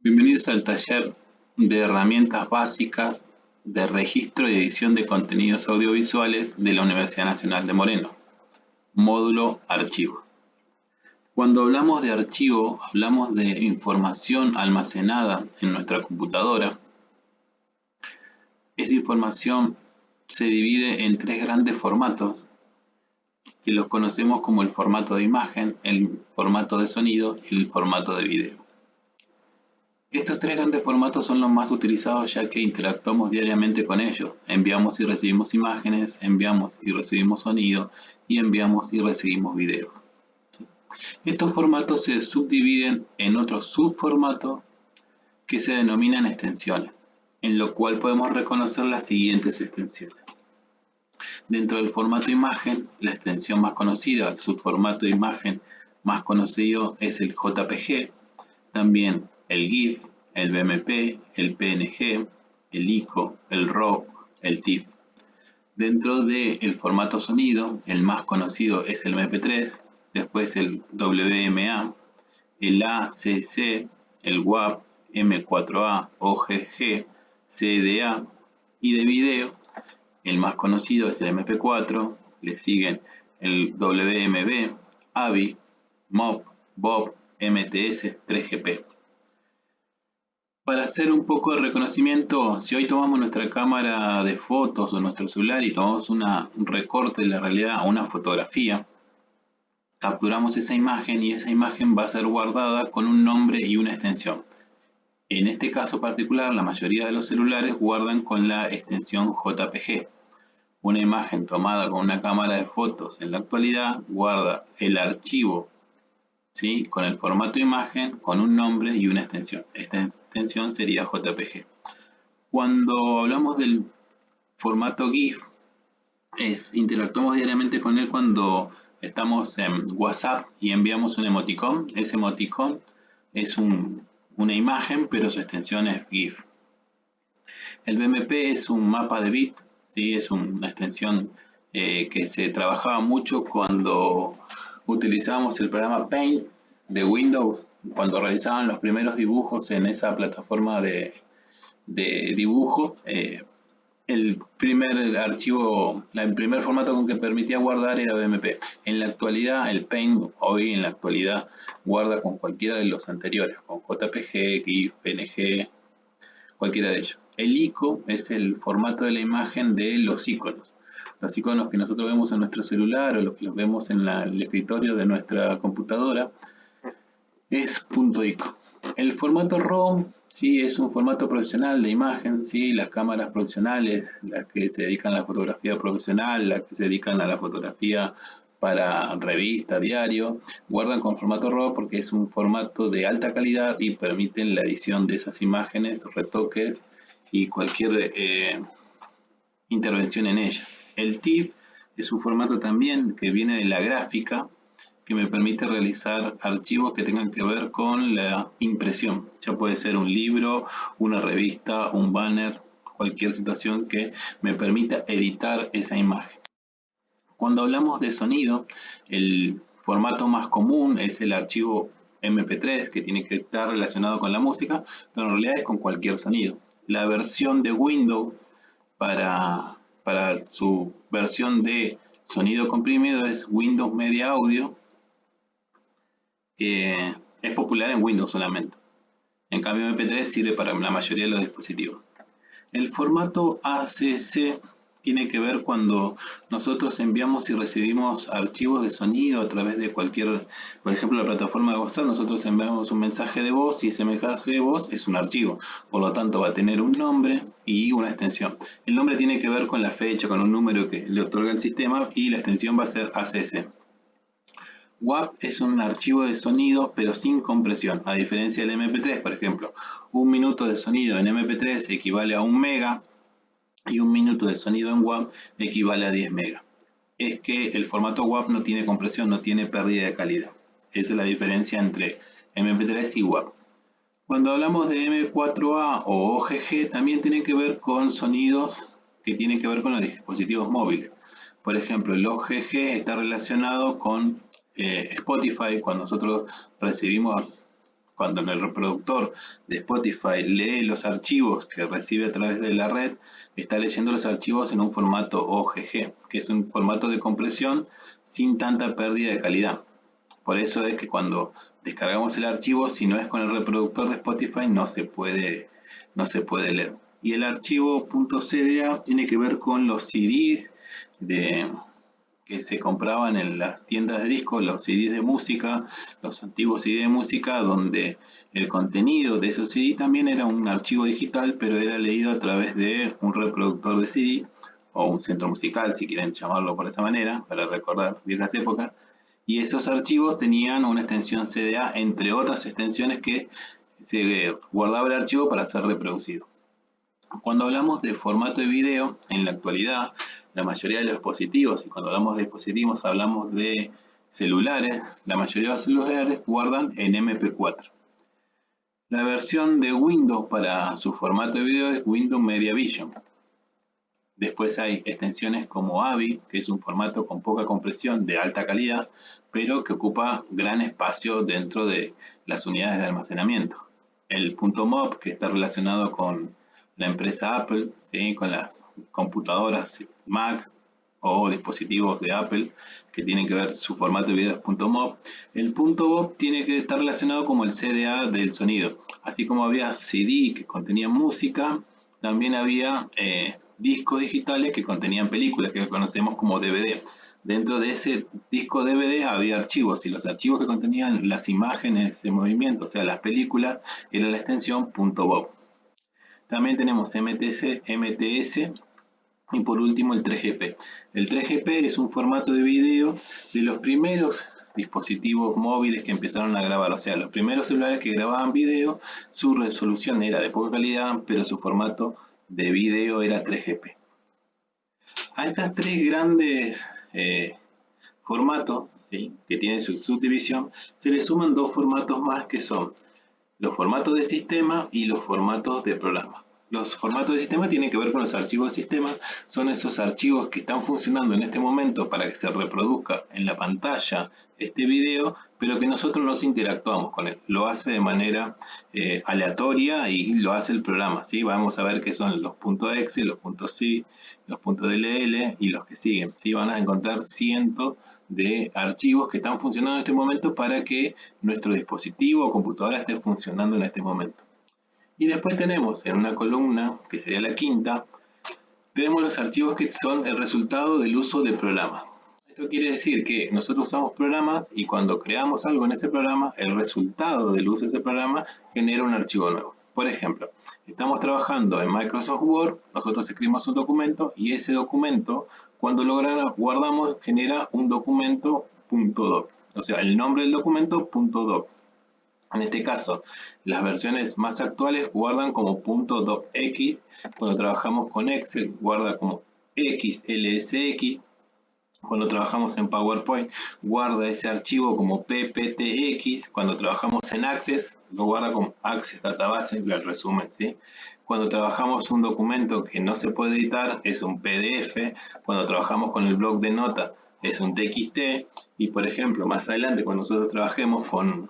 Bienvenidos al taller de herramientas básicas de registro y edición de contenidos audiovisuales de la Universidad Nacional de Moreno, módulo archivo. Cuando hablamos de archivo, hablamos de información almacenada en nuestra computadora. Esa información se divide en tres grandes formatos, que los conocemos como el formato de imagen, el formato de sonido y el formato de video. Estos tres grandes formatos son los más utilizados ya que interactuamos diariamente con ellos. Enviamos y recibimos imágenes, enviamos y recibimos sonido y enviamos y recibimos video. Estos formatos se subdividen en otros subformatos que se denominan extensiones, en lo cual podemos reconocer las siguientes extensiones. Dentro del formato imagen, la extensión más conocida, el subformato de imagen más conocido es el JPG, también el GIF, el BMP, el PNG, el ICO, el RAW, el TIFF. Dentro del formato sonido, el más conocido es el MP3, después el WMA, el ACC, el WAV, M4A, OGG, CDA, y de video, el más conocido es el MP4, le siguen el WMB, AVI, MOV, BOV, MTS, 3GP. Para hacer un poco de reconocimiento, si hoy tomamos nuestra cámara de fotos o nuestro celular y tomamos un recorte de la realidad a una fotografía, capturamos esa imagen y esa imagen va a ser guardada con un nombre y una extensión. En este caso particular, la mayoría de los celulares guardan con la extensión JPG. Una imagen tomada con una cámara de fotos en la actualidad guarda el archivo, ¿sí?, con el formato imagen, con un nombre y una extensión. Esta extensión sería JPG. Cuando hablamos del formato GIF, interactuamos diariamente con él cuando estamos en WhatsApp y enviamos un emoticón. Ese emoticón es una imagen, pero su extensión es GIF. El BMP es un mapa de bit, ¿sí? Es una extensión que se trabajaba mucho cuando utilizábamos el programa Paint de Windows, cuando realizaban los primeros dibujos en esa plataforma de dibujo. El primer archivo, el primer formato con que permitía guardar era BMP. En la actualidad, el Paint hoy en la actualidad guarda con cualquiera de los anteriores, con JPG, GIF, PNG, cualquiera de ellos. El ICO es el formato de la imagen de los iconos. Los iconos que nosotros vemos en nuestro celular o los que los vemos en el escritorio de nuestra computadora es .ico. El formato RAW, sí, es un formato profesional de imagen, sí, las cámaras profesionales, las que se dedican a la fotografía profesional, las que se dedican a la fotografía para revista, diario, guardan con formato RAW porque es un formato de alta calidad y permiten la edición de esas imágenes, retoques y cualquier intervención en ella. El TIFF es un formato también que viene de la gráfica, que me permite realizar archivos que tengan que ver con la impresión. Ya puede ser un libro, una revista, un banner, cualquier situación que me permita editar esa imagen. Cuando hablamos de sonido, el formato más común es el archivo MP3, que tiene que estar relacionado con la música, pero en realidad es con cualquier sonido. La versión de Windows para su versión de sonido comprimido es Windows Media Audio, que es popular en Windows solamente. En cambio, MP3 sirve para la mayoría de los dispositivos. El formato ACC tiene que ver cuando nosotros enviamos y recibimos archivos de sonido a través de cualquier, por ejemplo, la plataforma de WhatsApp. Nosotros enviamos un mensaje de voz y ese mensaje de voz es un archivo. Por lo tanto, va a tener un nombre y una extensión. El nombre tiene que ver con la fecha, con un número que le otorga el sistema, y la extensión va a ser ACC. WAV es un archivo de sonido pero sin compresión, a diferencia del MP3, por ejemplo. Un minuto de sonido en MP3 equivale a 1 mega y un minuto de sonido en WAV equivale a 10 mega. Es que el formato WAV no tiene compresión, no tiene pérdida de calidad. Esa es la diferencia entre MP3 y WAV. Cuando hablamos de M4A o OGG, también tiene que ver con sonidos que tienen que ver con los dispositivos móviles. Por ejemplo, el OGG está relacionado con Spotify. Cuando nosotros recibimos Cuando en el reproductor de Spotify lee los archivos que recibe a través de la red, está leyendo los archivos en un formato OGG, que es un formato de compresión sin tanta pérdida de calidad. Por eso es que cuando descargamos el archivo, si no es con el reproductor de Spotify, no se puede leer. Y el archivo .cda tiene que ver con los CDs que se compraban en las tiendas de discos, los CDs de música, los antiguos CDs de música, donde el contenido de esos CD también era un archivo digital, pero era leído a través de un reproductor de CD o un centro musical, si quieren llamarlo por esa manera, para recordar viejas épocas. Y esos archivos tenían una extensión CDA, entre otras extensiones que se guardaba el archivo para ser reproducido. Cuando hablamos de formato de video, en la actualidad, la mayoría de los dispositivos, y cuando hablamos de dispositivos hablamos de celulares, la mayoría de los celulares guardan en MP4. La versión de Windows para su formato de video es Windows Media Vision. Después hay extensiones como AVI, que es un formato con poca compresión de alta calidad, pero que ocupa gran espacio dentro de las unidades de almacenamiento. El .mov, que está relacionado con la empresa Apple, ¿sí? Con las computadoras Mac o dispositivos de Apple que tienen que ver su formato de video es .mov. El .mov tiene que estar relacionado como el CDA del sonido. Así como había CD que contenían música, también había discos digitales que contenían películas, que conocemos como DVD. Dentro de ese disco DVD había archivos, y los archivos que contenían las imágenes en movimiento, o sea, las películas, era la extensión .mov. También tenemos MTS y por último el 3GP. El 3GP es un formato de video de los primeros dispositivos móviles que empezaron a grabar, o sea, los primeros celulares que grababan video, su resolución era de poca calidad, pero su formato de video era 3GP. A estas tres grandes formatos, ¿sí?, que tienen su subdivisión, se le suman dos formatos más que son los formatos de sistema y los formatos de programa. Los formatos de sistema tienen que ver con los archivos de sistema, son esos archivos que están funcionando en este momento para que se reproduzca en la pantalla este video, pero que nosotros no interactuamos con él. Lo hace de manera aleatoria y lo hace el programa, ¿sí? Vamos a ver qué son los .exe, los .c, los .dll y los que siguen, ¿sí? Van a encontrar cientos de archivos que están funcionando en este momento para que nuestro dispositivo o computadora esté funcionando en este momento. Y después tenemos en una columna, que sería la quinta, tenemos los archivos que son el resultado del uso de programas. Esto quiere decir que nosotros usamos programas y cuando creamos algo en ese programa, el resultado del uso de ese programa genera un archivo nuevo. Por ejemplo, estamos trabajando en Microsoft Word, nosotros escribimos un documento y ese documento, cuando lo guardamos, genera un documento .doc. O sea, el nombre del documento .doc. En este caso, las versiones más actuales guardan como .docx. Cuando trabajamos con Excel, guarda como XLSX. Cuando trabajamos en PowerPoint, guarda ese archivo como PPTX. Cuando trabajamos en Access, lo guarda como Access Database, el resumen, ¿sí? Cuando trabajamos un documento que no se puede editar, es un PDF. Cuando trabajamos con el bloc de nota, es un TXT. Y por ejemplo, más adelante, cuando nosotros trabajemos con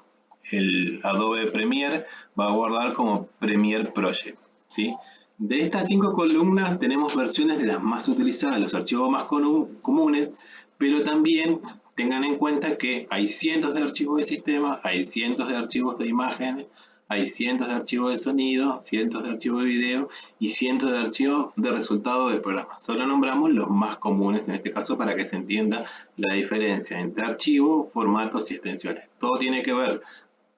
el Adobe Premiere, va a guardar como Premiere Project, ¿sí? De estas 5 columnas tenemos versiones de las más utilizadas, los archivos más comunes, pero también tengan en cuenta que hay cientos de archivos de sistema, hay cientos de archivos de imágenes, hay cientos de archivos de sonido, cientos de archivos de video y cientos de archivos de resultados de programas. Solo nombramos los más comunes en este caso para que se entienda la diferencia entre archivos, formatos y extensiones. Todo tiene que ver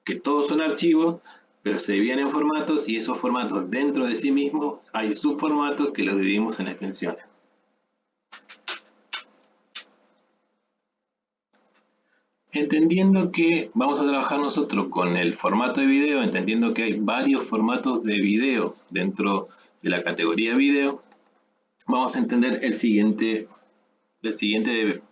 que todos son archivos, pero se dividen en formatos y esos formatos dentro de sí mismos hay subformatos que los dividimos en extensiones. Entendiendo que vamos a trabajar nosotros con el formato de video, entendiendo que hay varios formatos de video dentro de la categoría video, vamos a entender el siguiente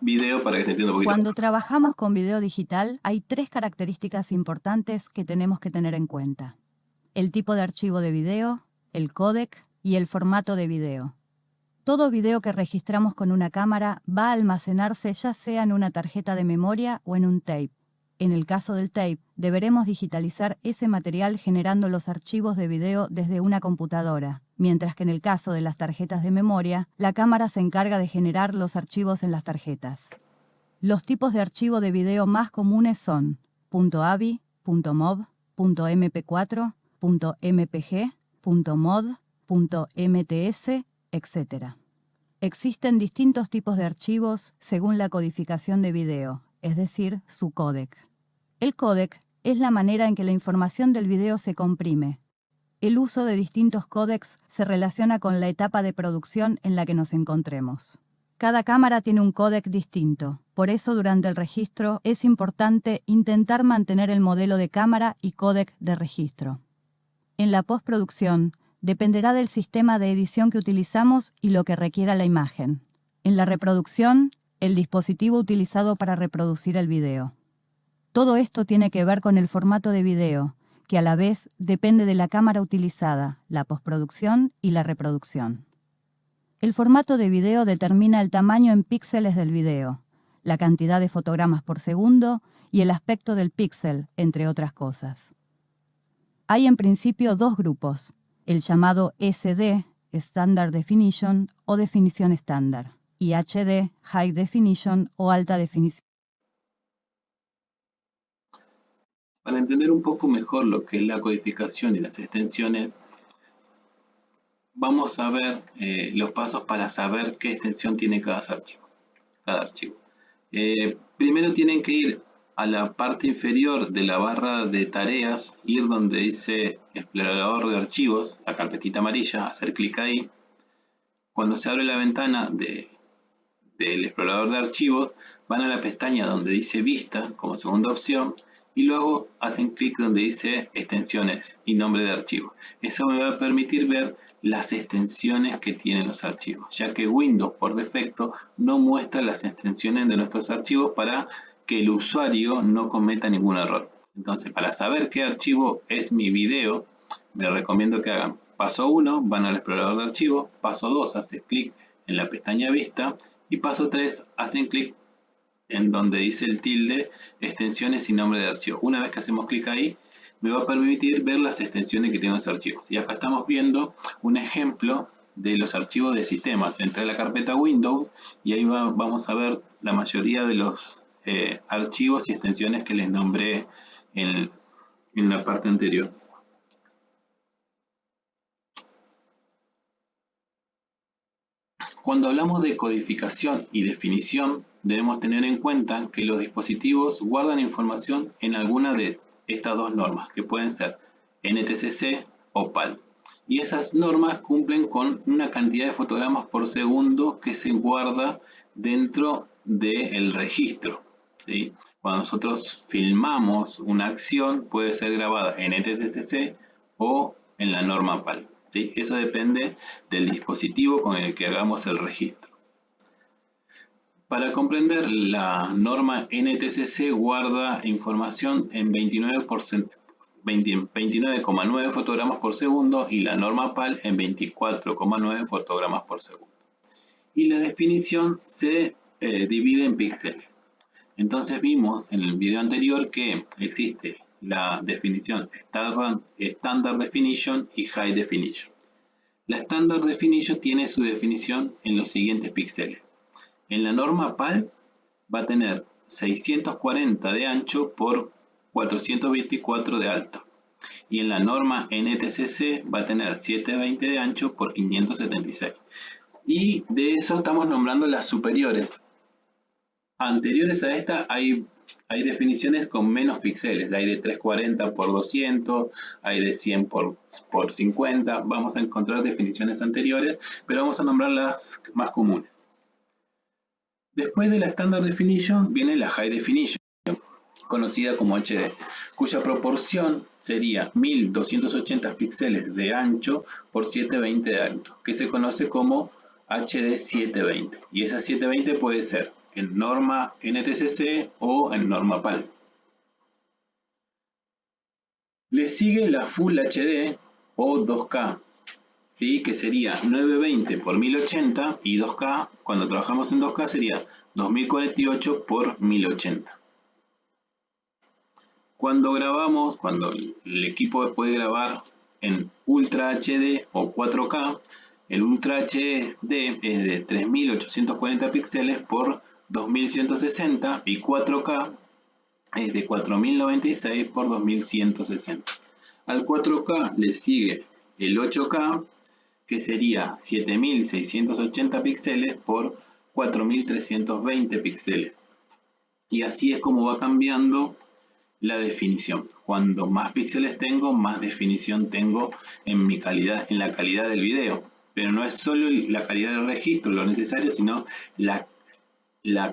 video para que se entienda un poquito. Cuando trabajamos con video digital, hay 3 características importantes que tenemos que tener en cuenta: el tipo de archivo de video, el códec y el formato de video. Todo video que registramos con una cámara va a almacenarse ya sea en una tarjeta de memoria o en un tape. En el caso del tape, deberemos digitalizar ese material generando los archivos de video desde una computadora, mientras que en el caso de las tarjetas de memoria, la cámara se encarga de generar los archivos en las tarjetas. Los tipos de archivo de video más comunes son .avi, .mov, .mp4, .mpg, .mod, .mts, etc. Existen distintos tipos de archivos según la codificación de video, es decir, su códec. El códec es la manera en que la información del video se comprime. El uso de distintos códecs se relaciona con la etapa de producción en la que nos encontremos. Cada cámara tiene un códec distinto, por eso durante el registro es importante intentar mantener el modelo de cámara y códec de registro. En la postproducción, dependerá del sistema de edición que utilizamos y lo que requiera la imagen. En la reproducción, el dispositivo utilizado para reproducir el video. Todo esto tiene que ver con el formato de video, que a la vez depende de la cámara utilizada, la postproducción y la reproducción. El formato de video determina el tamaño en píxeles del video, la cantidad de fotogramas por segundo y el aspecto del píxel, entre otras cosas. Hay en principio dos grupos, el llamado SD, Standard Definition o definición estándar, y HD, High Definition o alta definición. Para entender un poco mejor lo que es la codificación y las extensiones, vamos a ver los pasos para saber qué extensión tiene cada archivo. Primero tienen que ir a la parte inferior de la barra de tareas, ir donde dice explorador de archivos, la carpetita amarilla, hacer clic ahí. Cuando se abre la ventana del explorador de archivos, van a la pestaña donde dice vista como segunda opción y luego hacen clic donde dice extensiones y nombre de archivo. Eso me va a permitir ver las extensiones que tienen los archivos, ya que Windows por defecto no muestra las extensiones de nuestros archivos para que el usuario no cometa ningún error. Entonces, para saber qué archivo es mi video, me recomiendo que hagan paso 1, van al explorador de archivos, paso 2, hacen clic en la pestaña vista y paso 3, hacen clic en donde dice el tilde, extensiones y nombre de archivo. Una vez que hacemos clic ahí, me va a permitir ver las extensiones que tienen los archivos. Y acá estamos viendo un ejemplo de los archivos de sistemas. Entré a la carpeta Windows y ahí vamos a ver la mayoría de los archivos y extensiones que les nombré en la parte anterior. Cuando hablamos de codificación y definición, debemos tener en cuenta que los dispositivos guardan información en alguna de estas dos normas, que pueden ser NTSC o PAL. Y esas normas cumplen con una cantidad de fotogramas por segundo que se guarda dentro del registro, ¿sí? Cuando nosotros filmamos una acción, puede ser grabada en NTSC o en la norma PAL. ¿Sí? Eso depende del dispositivo con el que hagamos el registro. Para comprender, la norma NTSC guarda información en 29,9 fotogramas por segundo y la norma PAL en 24,9 fotogramas por segundo. Y la definición se divide en píxeles. Entonces vimos en el video anterior que existe la definición Standard Definition y High Definition. La Standard Definition tiene su definición en los siguientes píxeles. En la norma PAL va a tener 640 de ancho por 424 de alto. Y en la norma NTSC va a tener 720 de ancho por 576. Y de eso estamos nombrando las superiores. Anteriores a esta hay definiciones con menos píxeles, hay de 340 por 200, hay de 100 por 50, vamos a encontrar definiciones anteriores, pero vamos a nombrar las más comunes. Después de la Standard Definition viene la High Definition, conocida como HD, cuya proporción sería 1280 píxeles de ancho por 720 de alto, que se conoce como HD 720, y esa 720 puede ser en norma NTSC o en norma PAL. Le sigue la Full HD o 2K, ¿sí? Que sería 920 por 1080 y 2K, cuando trabajamos en 2K sería 2048 por 1080. Cuando grabamos, cuando el equipo puede grabar en Ultra HD o 4K, el Ultra HD es de 3840 píxeles por 2160 y 4K es de 4096 por 2160. Al 4K le sigue el 8K, que sería 7680 píxeles por 4320 píxeles. Y así es como va cambiando la definición. Cuando más píxeles tengo, más definición tengo en la calidad del video. Pero no es solo la calidad del registro lo necesario, sino la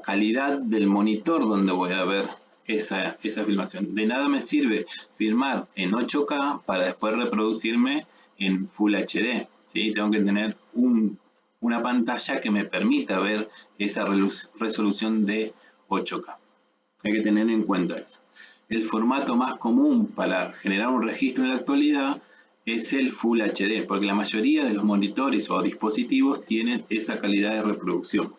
calidad del monitor donde voy a ver esa filmación. De nada me sirve filmar en 8K para después reproducirme en Full HD. ¿Sí? Tengo que tener una pantalla que me permita ver esa resolución de 8K. Hay que tener en cuenta eso. El formato más común para generar un registro en la actualidad es el Full HD, porque la mayoría de los monitores o dispositivos tienen esa calidad de reproducción.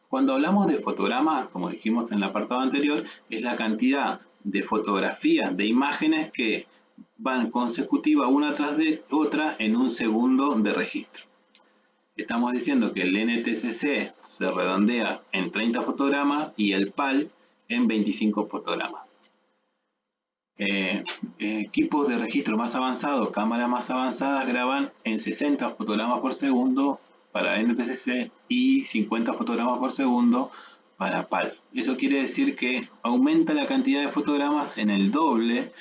Cuando hablamos de fotogramas, como dijimos en el apartado anterior, es la cantidad de fotografías, de imágenes que van consecutiva una tras de otra en un segundo de registro. Estamos diciendo que el NTSC se redondea en 30 fotogramas y el PAL en 25 fotogramas. Equipos de registro más avanzados, cámaras más avanzadas, graban en 60 fotogramas por segundo para NTSC y 50 fotogramas por segundo para PAL. Eso quiere decir que aumenta la cantidad de fotogramas en el doble,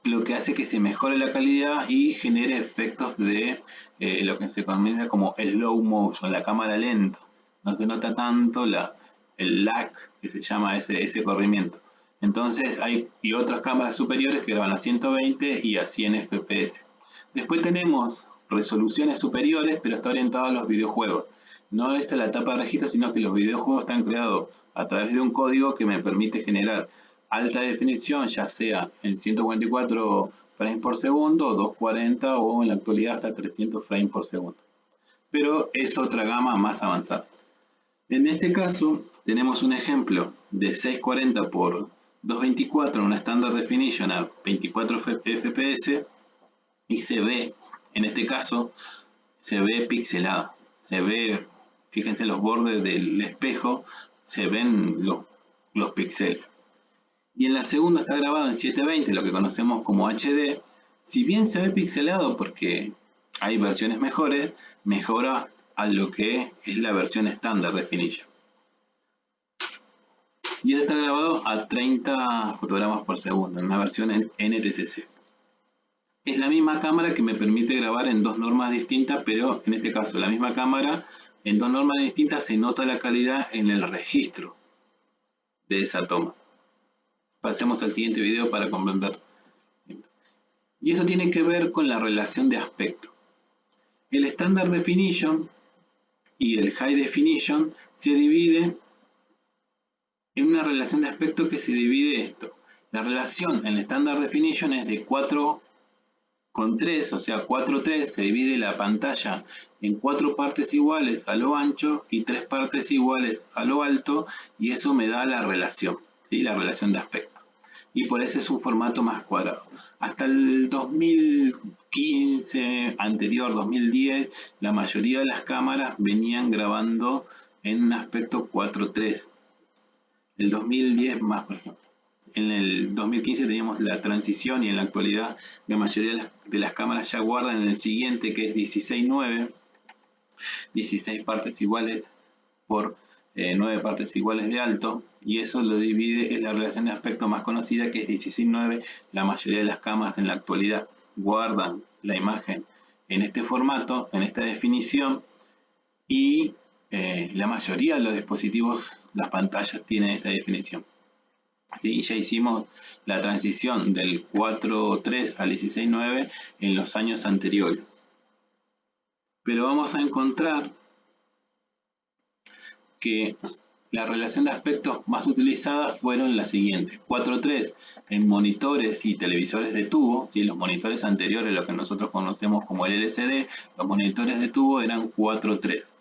lo que hace que se mejore la calidad y genere efectos de lo que se conoce como slow motion, la cámara lenta. No se nota tanto el lag, que se llama ese corrimiento. Entonces hay otras cámaras superiores que graban a 120 y a 100 fps. Después tenemos resoluciones superiores, pero está orientado a los videojuegos. No es a la etapa de registro, sino que los videojuegos están creados a través de un código que me permite generar alta definición, ya sea en 144 frames por segundo, 240 o en la actualidad hasta 300 frames por segundo. Pero es otra gama más avanzada. En este caso tenemos un ejemplo de 640 por 224, una Standard Definition a 24 fps y se ve, en este caso, se ve pixelada. Se ve, fíjense los bordes del espejo, se ven los píxeles. Y en la segunda está grabado en 720, lo que conocemos como HD. Si bien se ve pixelado porque hay versiones mejores, mejora a lo que es la versión Standard Definition. Y está grabado a 30 fotogramas por segundo, en una versión en NTSC. Es la misma cámara que me permite grabar en dos normas distintas, pero en este caso la misma cámara en dos normas distintas se nota la calidad en el registro de esa toma. Pasemos al siguiente video para comprender. Y eso tiene que ver con la relación de aspecto. El Standard Definition y el High Definition se divide en una relación de aspecto que se divide esto. La relación en el Standard Definition es de 4:3, o sea 4:3, se divide la pantalla en 4 partes iguales a lo ancho y 3 partes iguales a lo alto, y eso me da la relación, ¿sí? La relación de aspecto. Y por eso es un formato más cuadrado. Hasta el 2015, anterior 2010, la mayoría de las cámaras venían grabando en un aspecto 4:3. El 2010 más, por ejemplo. En el 2015 teníamos la transición y en la actualidad la mayoría de las cámaras ya guardan en el siguiente, que es 16:9, 16 partes iguales por 9 partes iguales de alto, y eso lo divide, es la relación de aspecto más conocida, que es 16:9. La mayoría de las cámaras en la actualidad guardan la imagen en este formato, en esta definición, y la mayoría de los dispositivos, las pantallas tienen esta definición. ¿Sí? Ya hicimos la transición del 4:3 al 16:9 en los años anteriores. Pero vamos a encontrar que la relación de aspectos más utilizadas fueron las siguientes. 4:3 en monitores y televisores de tubo, ¿sí? Los monitores anteriores, lo que nosotros conocemos como el LCD, los monitores de tubo eran 4:3.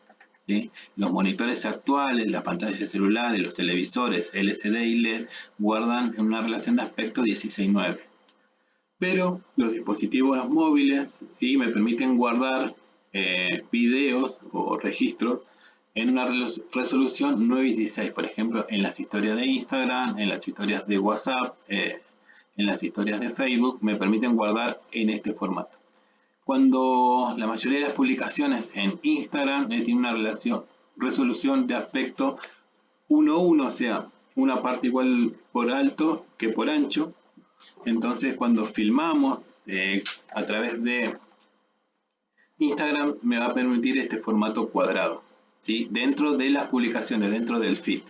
¿sí? Los monitores actuales, las pantallas celulares, los televisores LCD y LED guardan en una relación de aspecto 16:9. Pero los dispositivos móviles sí me permiten guardar videos o registros en una resolución 9:16, por ejemplo, en las historias de Instagram, en las historias de WhatsApp, en las historias de Facebook, me permiten guardar en este formato. Cuando la mayoría de las publicaciones en Instagram tienen una resolución de aspecto 1:1, o sea, una parte igual por alto que por ancho. Entonces, cuando filmamos a través de Instagram, me va a permitir este formato cuadrado, ¿sí? Dentro de las publicaciones, dentro del feed,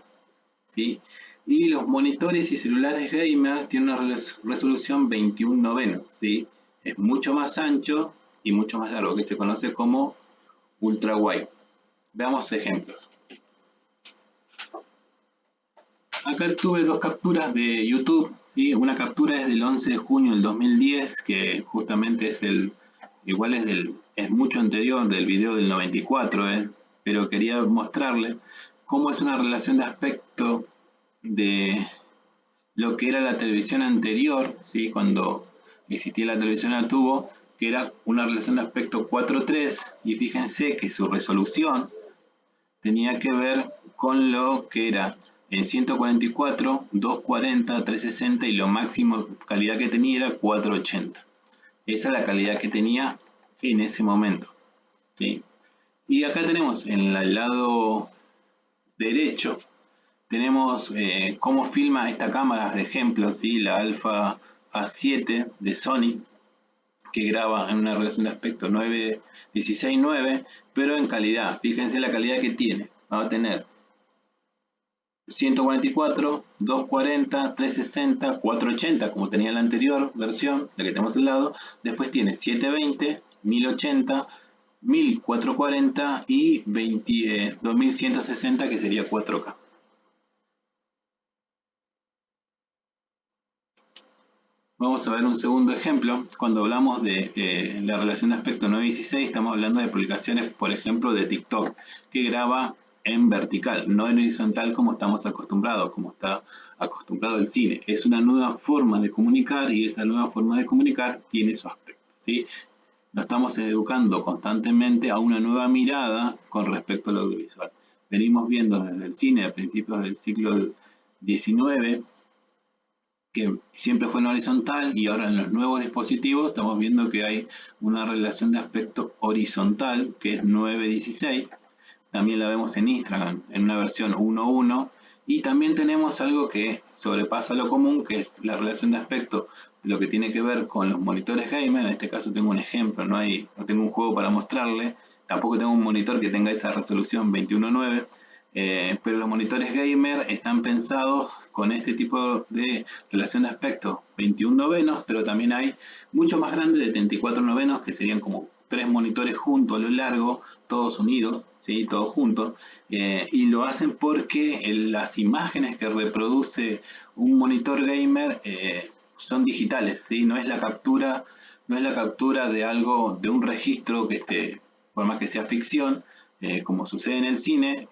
¿sí? Y los monitores y celulares gamer tienen una resolución 21:9, ¿sí? Es mucho más ancho y mucho más largo, que se conoce como ultra wide. Veamos ejemplos. Acá tuve dos capturas de YouTube, ¿sí? Una captura es del 11 de junio del 2010, que justamente es mucho anterior del video del 94, pero quería mostrarle cómo es una relación de aspecto de lo que era la televisión anterior, ¿sí? Cuando existía la televisión a tubo, que era una relación de aspecto 4:3, y fíjense que su resolución tenía que ver con lo que era en 144, 240, 360 y lo máximo calidad que tenía era 480. Esa es la calidad que tenía en ese momento, ¿sí? Y acá tenemos en el lado derecho, tenemos cómo filma esta cámara de ejemplo, ¿sí? La Alpha A7 de Sony, que graba en una relación de aspecto 9:16:9, pero en calidad. Fíjense la calidad que tiene. Va a tener 144, 240, 360, 480, como tenía la anterior versión, la que tenemos al lado. Después tiene 720, 1080, 1440 y 2160, que sería 4K. Vamos a ver un segundo ejemplo. Cuando hablamos de la relación de aspecto 9:16, estamos hablando de publicaciones, por ejemplo, de TikTok, que graba en vertical, no en horizontal como estamos acostumbrados, como está acostumbrado el cine. Es una nueva forma de comunicar y esa nueva forma de comunicar tiene su aspecto, ¿sí? Nos estamos educando constantemente a una nueva mirada con respecto al audiovisual. Venimos viendo desde el cine a principios del siglo XIX, que siempre fue en horizontal, y ahora en los nuevos dispositivos estamos viendo que hay una relación de aspecto horizontal que es 9:16. También la vemos en Instagram en una versión 1:1, y también tenemos algo que sobrepasa lo común, que es la relación de aspecto de lo que tiene que ver con los monitores gamer. En este caso tengo un ejemplo, no tengo un juego para mostrarle, tampoco tengo un monitor que tenga esa resolución 21:9. Pero los monitores gamer están pensados con este tipo de relación de aspecto 21:9, pero también hay mucho más grandes de 34:9, que serían como 3 monitores juntos a lo largo, todos unidos, ¿sí? Todos juntos, y lo hacen porque las imágenes que reproduce un monitor gamer son digitales, ¿sí? No es la captura de algo, de un registro que esté, por más que sea ficción. Como sucede en el cine,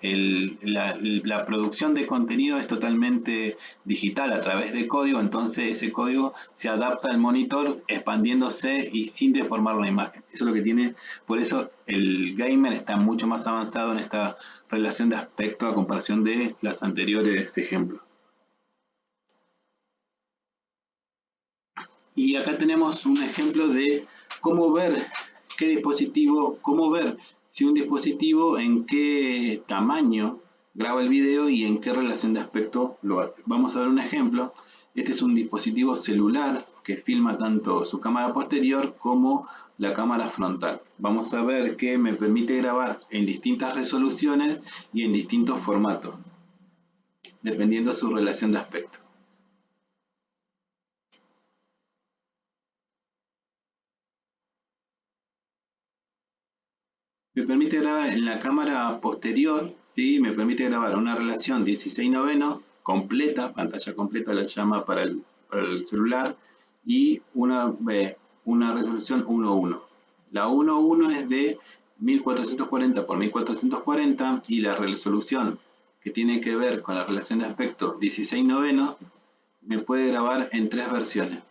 la producción de contenido es totalmente digital a través de código, entonces ese código se adapta al monitor expandiéndose y sin deformar la imagen. Eso es lo que tiene, por eso el gamer está mucho más avanzado en esta relación de aspecto a comparación de los anteriores ejemplos. Y acá tenemos un ejemplo de cómo ver cómo ver si un dispositivo en qué tamaño graba el video y en qué relación de aspecto lo hace. Vamos a ver un ejemplo. Este es un dispositivo celular que filma tanto su cámara posterior como la cámara frontal. Vamos a ver que me permite grabar en distintas resoluciones y en distintos formatos, dependiendo de su relación de aspecto. Me permite grabar en la cámara posterior, ¿sí? Me permite grabar una relación 16:9 completa, pantalla completa la llama para el celular, y una resolución 1:1. La 1:1 es de 1440 por 1440 y la resolución que tiene que ver con la relación de aspecto 16:9 me puede grabar en 3 versiones,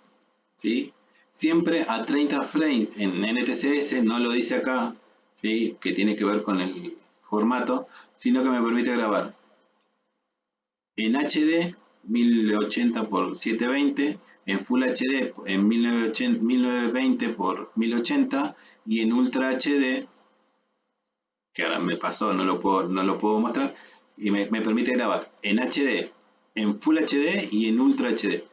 ¿sí? Siempre a 30 frames en NTSC, no lo dice acá, ¿sí? Que tiene que ver con el formato, sino que me permite grabar en HD 1080 x 720, en Full HD en 1920 x 1080 y en Ultra HD, que ahora me pasó, no lo puedo mostrar, y me permite grabar en HD, en Full HD y en Ultra HD.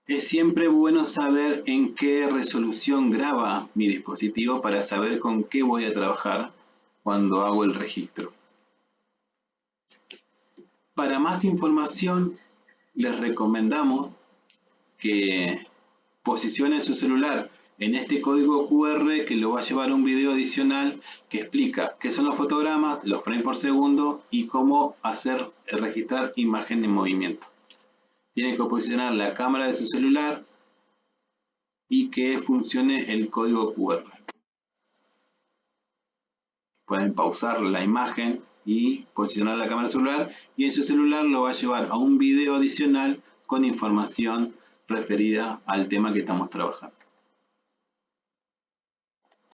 Es siempre bueno saber en qué resolución graba mi dispositivo para saber con qué voy a trabajar cuando hago el registro. Para más información, les recomendamos que posicionen su celular en este código QR que lo va a llevar a un video adicional que explica qué son los fotogramas, los frames por segundo y cómo registrar imagen en movimiento. Tienen que posicionar la cámara de su celular y que funcione el código QR. Pueden pausar la imagen y posicionar la cámara del celular, y en su celular lo va a llevar a un video adicional con información referida al tema que estamos trabajando.